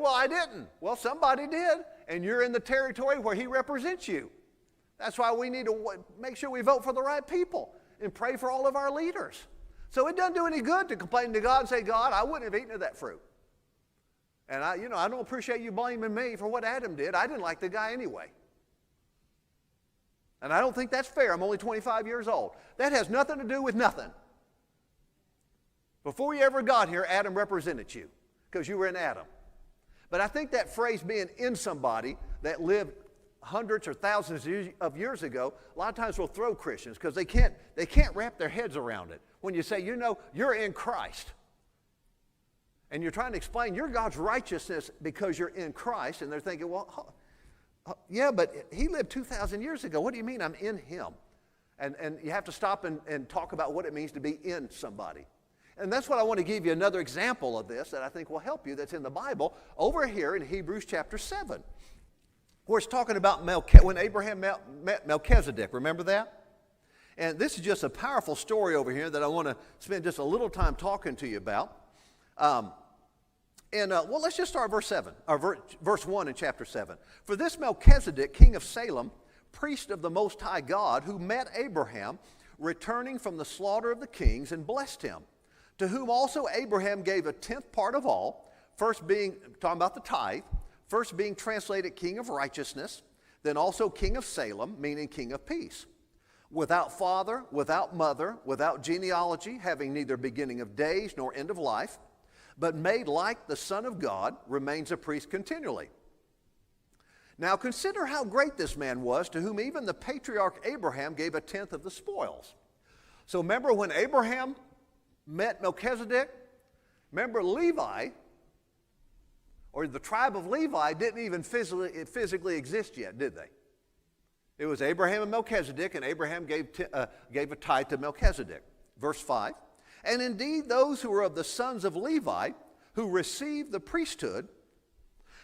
Well, I didn't. Well, somebody did, and you're in the territory where he represents you. That's why we need to make sure we vote for the right people and pray for all of our leaders. So it doesn't do any good to complain to God and say, God, I wouldn't have eaten of that fruit. And I don't appreciate you blaming me for what Adam did. I didn't like the guy anyway. And I don't think that's fair. I'm only 25 years old. That has nothing to do with nothing. Before you ever got here, Adam represented you because you were in Adam. But I think that phrase being in somebody that lived hundreds or thousands of years ago, a lot of times will throw Christians because they can't wrap their heads around it. When you say, you're in Christ, and you're trying to explain you're God's righteousness because you're in Christ, and they're thinking, well, yeah, but he lived 2,000 years ago. What do you mean I'm in him? And you have to stop and talk about what it means to be in somebody. And that's what I want to give you another example of this that I think will help you that's in the Bible over here in Hebrews chapter 7, where it's talking about when Abraham met Melchizedek. Remember that? And this is just a powerful story over here that I want to spend just a little time talking to you about. Let's just start verse 7, or verse 1 in chapter 7. For this Melchizedek, king of Salem, priest of the Most High God, who met Abraham, returning from the slaughter of the kings, and blessed him, to whom also Abraham gave a tenth part of all, first being, talking about the tithe, first being translated king of righteousness, then also king of Salem, meaning king of peace. Without father, without mother, without genealogy, having neither beginning of days nor end of life, but made like the Son of God, remains a priest continually. Now consider how great this man was, to whom even the patriarch Abraham gave a tenth of the spoils. So remember when Abraham met Melchizedek, remember Levi, or the tribe of Levi, didn't even physically exist yet, did they? It was Abraham and Melchizedek, and Abraham gave a tithe to Melchizedek. Verse 5, and indeed those who are of the sons of Levi, who receive the priesthood,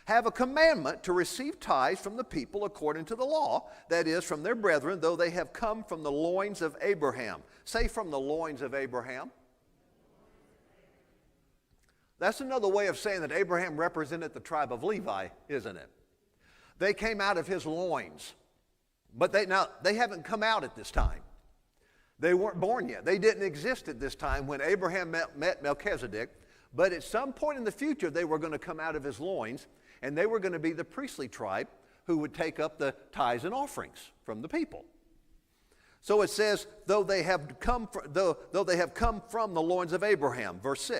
have a commandment to receive tithes from the people according to the law, that is, from their brethren, though they have come from the loins of Abraham. Say, from the loins of Abraham. That's another way of saying that Abraham represented the tribe of Levi, isn't it? They came out of his loins. But they haven't come out at this time. They weren't born yet. They didn't exist at this time when Abraham met Melchizedek. But at some point in the future, they were going to come out of his loins, and they were going to be the priestly tribe who would take up the tithes and offerings from the people. So it says, though they have come from the loins of Abraham, verse 6.